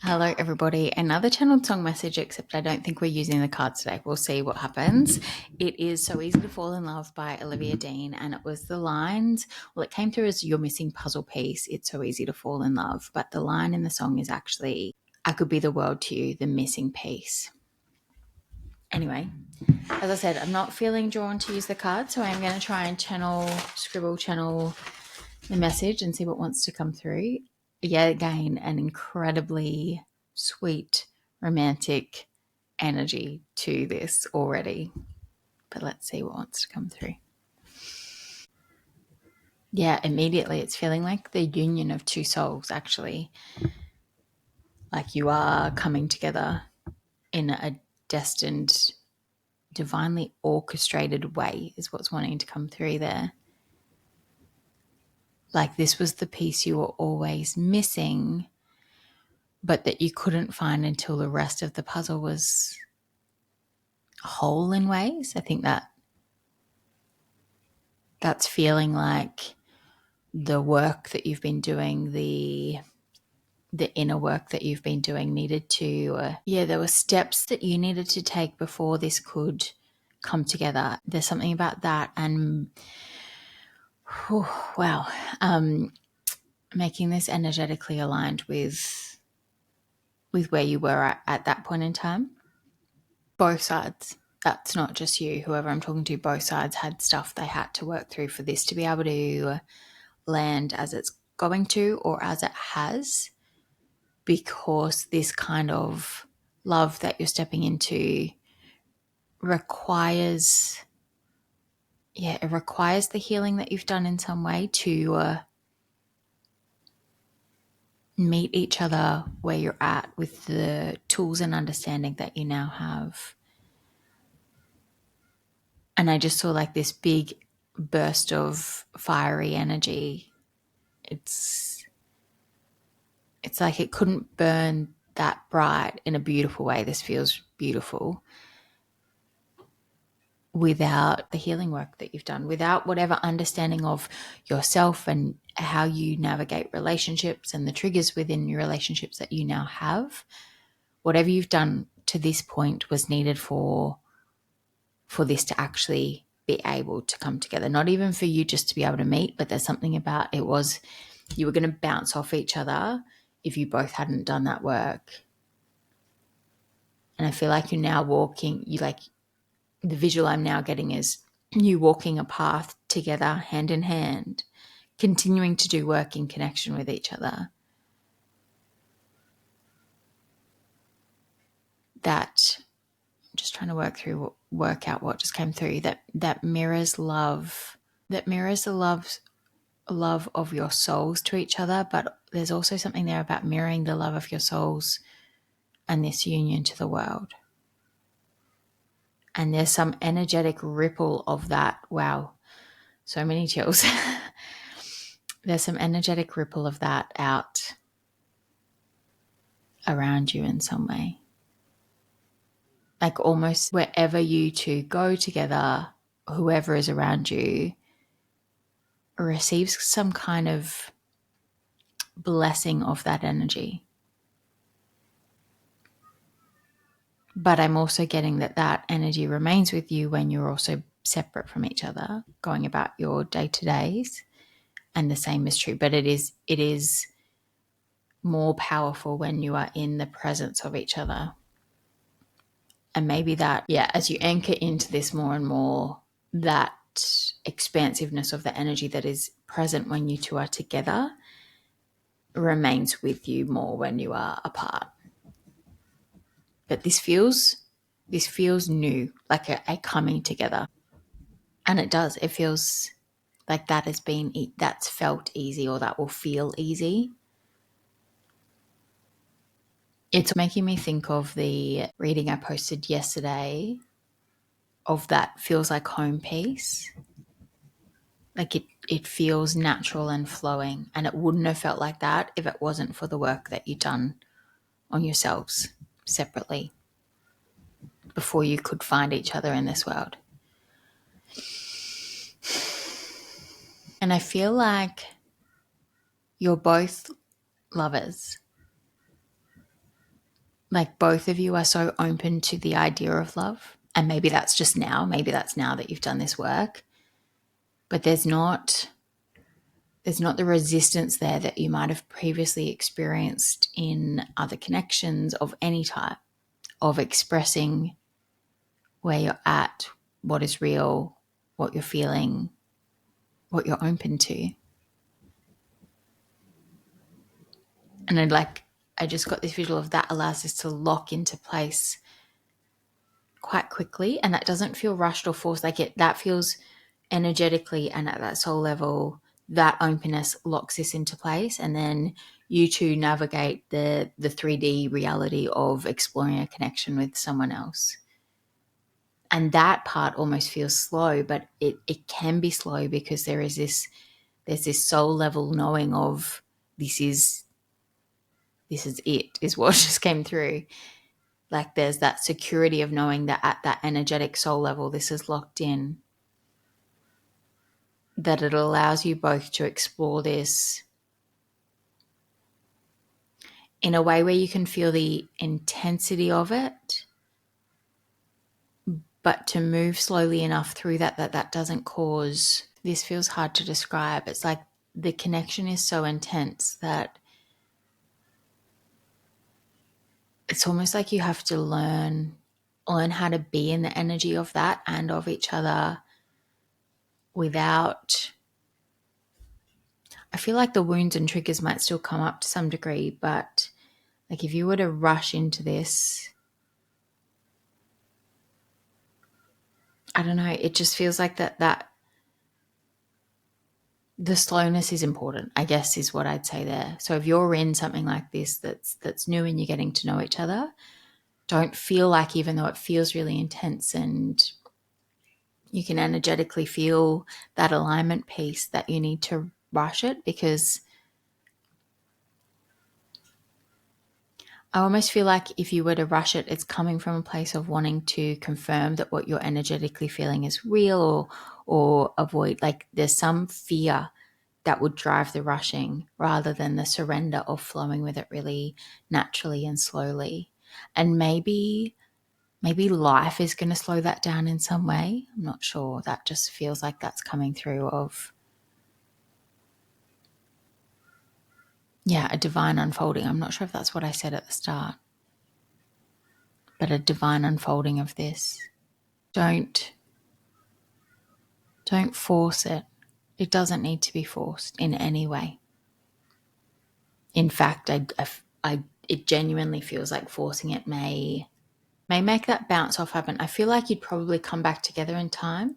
Hello, everybody. Another channeled song message, except I don't think we're using the cards today. We'll see what happens. It is So Easy to Fall in Love by Olivia Dean, and it was the lines. Well, it came through as your missing puzzle piece. It's so easy to fall in love. But the line in the song is actually, I could be the world to you, the missing piece. Anyway, as I said, I'm not feeling drawn to use the cards, so I'm going to try and channel the message and see what wants to come through. Yet again, an incredibly sweet, romantic energy to this already. But let's see what wants to come through. Yeah, immediately it's feeling like the union of two souls, actually. Like you are coming together in a destined, divinely orchestrated way, is what's wanting to come through there. Like this was the piece you were always missing, but that you couldn't find until the rest of the puzzle was whole in ways. I think that's feeling like the work that you've been doing, the inner work that you've been doing needed to, there were steps that you needed to take before this could come together. There's something about that and, wow, making this energetically aligned with where you were at that point in time. Both sides. That's not just you. Whoever I'm talking to, both sides had stuff they had to work through for this to be able to land as it's going to or as it has, because this kind of love that you're stepping into requires the healing that you've done in some way to meet each other where you're at with the tools and understanding that you now have. And I just saw like this big burst of fiery energy. It's like it couldn't burn that bright in a beautiful way. This feels beautiful without the healing work that you've done, without whatever understanding of yourself and how you navigate relationships and the triggers within your relationships that you now have. Whatever you've done to this point was needed for this to actually be able to come together. Not even for you just to be able to meet, but there's something about it was you were going to bounce off each other if you both hadn't done that work. And I feel like you're now walking, the visual I'm now getting is you walking a path together, hand in hand, continuing to do work in connection with each other. That, I'm just trying to work out what just came through, that mirrors love, that mirrors the love of your souls to each other, but there's also something there about mirroring the love of your souls and this union to the world. And there's some energetic ripple of that. Wow, so many chills. There's some energetic ripple of that out around you in some way. Like almost wherever you two go together, whoever is around you receives some kind of blessing of that energy. But I'm also getting that energy remains with you when you're also separate from each other, going about your day-to-days, and the same is true. But it is more powerful when you are in the presence of each other. And maybe that, as you anchor into this more and more, that expansiveness of the energy that is present when you two are together remains with you more when you are apart. But this feels new, like a coming together. And it does. It feels like that's felt easy, or that will feel easy. It's making me think of the reading I posted yesterday of that feels like home piece. Like it feels natural and flowing, and it wouldn't have felt like that if it wasn't for the work that you've done on yourselves separately before you could find each other in this world. And I feel like you're both lovers. Like both of you are so open to the idea of love. And maybe that's just now. Maybe that's now that you've done this work. But there's not the resistance there that you might have previously experienced in other connections of any type, of expressing where you're at, what is real, what you're feeling, what you're open to. And I just got this visual of that allows us to lock into place quite quickly, and that doesn't feel rushed or forced. That feels energetically and at that soul level, that openness locks this into place, and then you two navigate the 3D reality of exploring a connection with someone else. And that part almost feels slow, but it can be slow because there's this soul level knowing of this is it, is what just came through. Like there's that security of knowing that at that energetic soul level, this is locked in, that it allows you both to explore this in a way where you can feel the intensity of it, but to move slowly enough through that doesn't cause, this feels hard to describe. It's like the connection is so intense that it's almost like you have to learn how to be in the energy of that and of each other without, I feel like the wounds and triggers might still come up to some degree, but like if you were to rush into this, I don't know, it just feels like that the slowness is important, I guess, is what I'd say there. So if you're in something like this that's new and you're getting to know each other, don't feel like, even though it feels really intense and you can energetically feel that alignment piece, that you need to rush it, because I almost feel like if you were to rush it, it's coming from a place of wanting to confirm that what you're energetically feeling is real, or avoid, like there's some fear that would drive the rushing rather than the surrender of flowing with it really naturally and slowly. And maybe life is going to slow that down in some way. I'm not sure. That just feels like that's coming through of, yeah, a divine unfolding. I'm not sure if that's what I said at the start, but a divine unfolding of this. Don't force it. It doesn't need to be forced in any way. In fact, it genuinely feels like forcing it may make that bounce off happen. I feel like you'd probably come back together in time,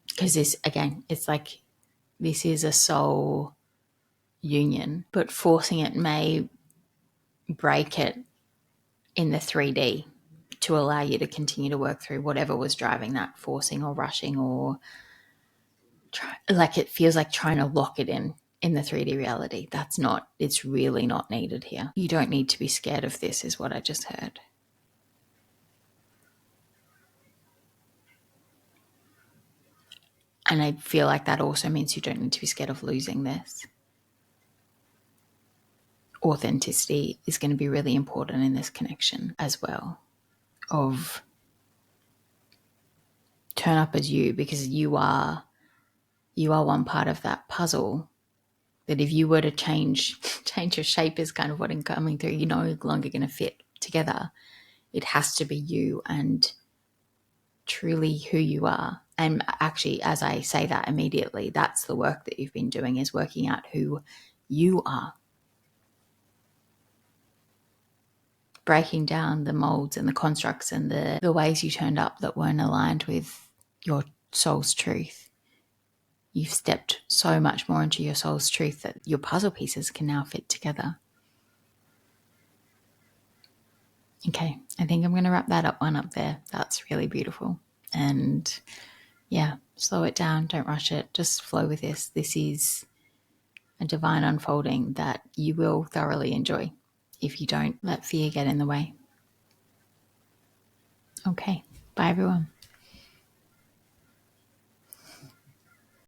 because this, again, it's like this is a soul union, but forcing it may break it in the 3D to allow you to continue to work through whatever was driving that forcing or rushing, or like it feels like trying to lock it in the 3D reality. It's really not needed here. You don't need to be scared of this, is what I just heard. And I feel like that also means you don't need to be scared of losing this. Authenticity is going to be really important in this connection as well, of turn up as you, because you are one part of that puzzle, that if you were to change your shape, is kind of what I'm coming through, you're no longer going to fit together. It has to be you and truly who you are. And actually, as I say that, immediately, that's the work that you've been doing, is working out who you are. Breaking down the molds and the constructs and the ways you turned up that weren't aligned with your soul's truth. You've stepped so much more into your soul's truth that your puzzle pieces can now fit together. Okay, I think I'm going to wrap that one up there. That's really beautiful. And yeah, slow it down. Don't rush it. Just flow with this. This is a divine unfolding that you will thoroughly enjoy if you don't let fear get in the way. Okay, bye everyone.